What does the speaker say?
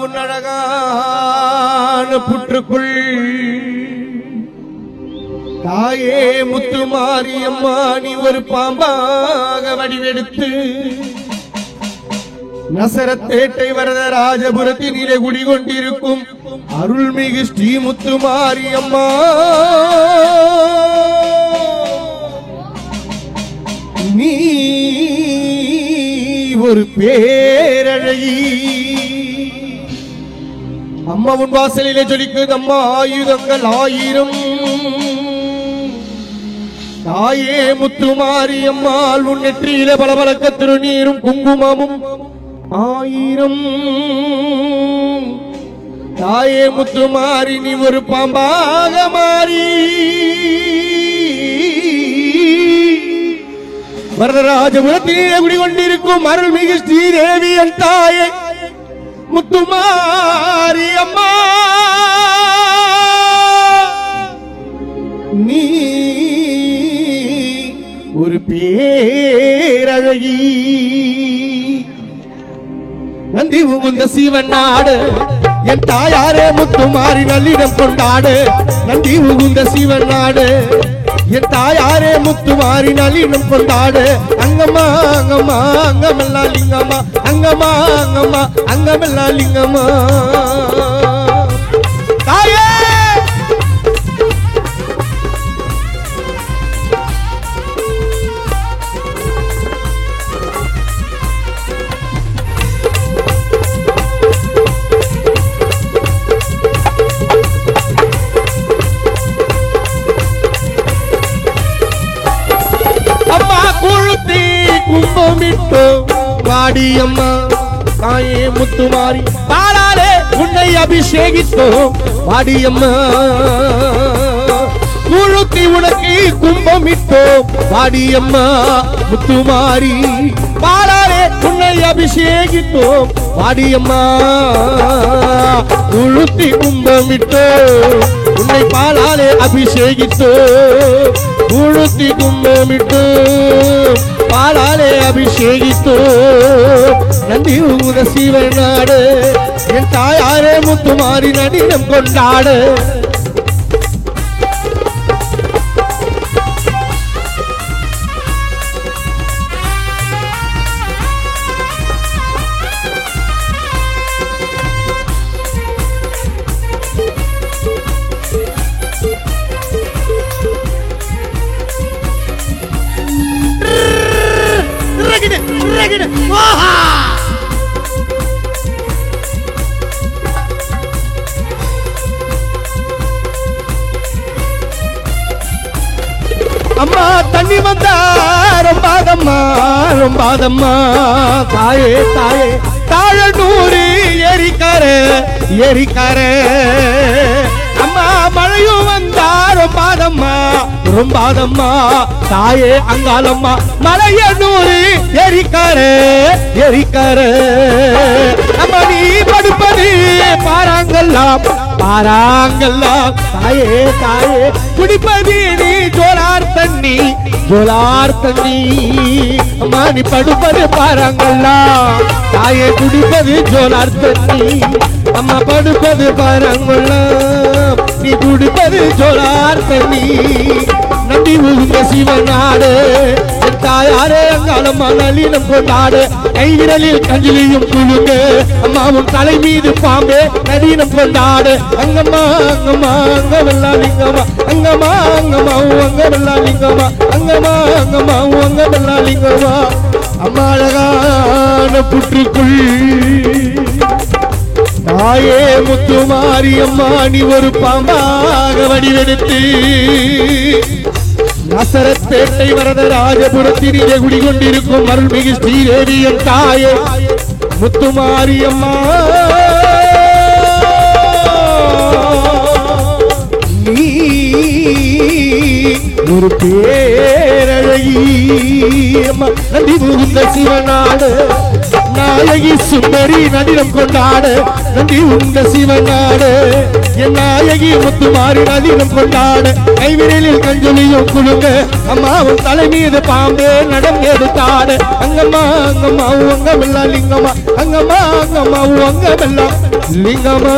உன் அழகான புற்றுக்குள் தாயே முத்துமாரியம்மா நீ ஒரு பாம்பாக வடிவெடுத்து நசரத்தேட்டை வரதராஜபுரத்தினிலே குடிகொண்டிருக்கும் அருள்மிகு ஸ்ரீ முத்துமாரியம்மா நீ ஒரு பேரழகி அம்மா உன் வாசலிலே ஜொலிக்குது அம்மா ஆயுதங்கள் ஆயிரம் தாயே முத்துமாரியம்மாள் உன் நெற்றியிலே பளபளக்க திருநீரும் குங்குமமும் ஆயிரம் தாயே முத்துமாரி நீ ஒரு பாம்பாக மாறி வரதராஜபுரத்திலே குடிகொண்டிருக்கும் அருள்மிகு ஸ்ரீதேவி என் தாயே முத்துமாரி அம்மா நீ ஒரு பேரழகி நந்தி உகுந்த சிவன் நாடு என் தாயாரே முத்துமாரி நல்லிடம் கொண்டாடு நந்தி உகுந்த சிவன் நாடு என் தாயாரே முத்துமாரி நல்லிடம் கொண்டாடு அங்கம்மா அங்கம்மா அங்கமெல்லா லிங்கம்மா அங்கம்மா அங்கம்மா அங்கமெல்லா லிங்கம்மா தாயே கும்பமிட்டோ வாடியம்மா தாயே முத்துமாரி பாலாலே உன்னை அபிஷேகித்தோ வாடியம்மா குழுத்தி உனக்கு கும்பமிட்டோ வாடியம்மா முத்துமாரி பாலாலே உன்னை அபிஷேகித்தோ வாடியம்மா குழுத்தி கும்பமிட்டோ உன்னை பாலாலே அபிஷேகித்தோ குழுத்தி கும்பமிட்டோ பாலாலே அபிஷேகித்தோ நந்தி உகுந்த சிவன் நாடு என் தாயாரே முத்துமாரி நடினம் கொண்டாடு அம்மா தண்ணி வந்தா ரொம்பாதம்மா ரொம்பாதம்மா தாயே தாயே தாழநூறு எரிக்கரை எரிக்கரை அம்மா மழையும் வந்தா ரொம்பாதம்மா ரொம்பாதம்மா தாயே அங்காளம்மா மலையனூறு எரிக்கரை எரிக்கரை அம்மா நீ படுப்பது பாராங்கல்லாம் பாராங்கல்லாம் தாயே தாயே குடிப்பது நீ ஜோலார் தண்ணி அம்மா நீ படுப்பது பாராங்கல்லாம் தாயே குடிப்பது ஜோலார் தண்ணி அம்மா படுப்பது பாராங்கல்லாம் நீ குடிப்பது ஜோலார் தண்ணி நந்தி உகுந்த சிவன் நாடு என் தாயாரே அங்காளம்மா நல்லினம் கொண்டாடு கைவிரலில் கஞ்சிலியும் குழுங்க அம்மா உன் தலை மீது பாம்பே நதினம் கொண்டாடு அங்கம்மா அங்கம்மா அங்கமெல்லா லிங்கம்மா அங்கம்மா அங்கம்மா அங்கமெல்லா லிங்கம்மா அங்கம்மா அங்கம்மா அங்கமெல்லா லிங்கம்மா அம்மா அழகான புற்றுக்குள் தாயே முத்துமாரியம்மா நீ ஒரு பாம்பாக வடிவெடுத்து நசரத்தேட்டை வரதராஜபுரத்தினிலே குடிகொண்டிருக்கும் அருள்மிகு ஸ்ரீதேவி என் தாயே முத்துமாரியம்மா நீ ஒரு பேரழகி அம்மா நந்தி முகுந்த சிவநாடு நாயகி சுந்தரி நடினம் கொண்டாடு நன்றி உண்ட சிவநாடு என் நாயகி முத்துமாரி நடினம் கொண்டாடு கைவிரலில் கஞ்சொலியும் குழுங்க அம்மாவும் தலை மீது பாம்பே நடம் எடுத்தாடு அங்கம்மா அங்கம்மா அங்கமெல்லாம் லிங்கம்மா அங்கம்மா அங்கம்மா அங்கமெல்லாம் லிங்கம்மா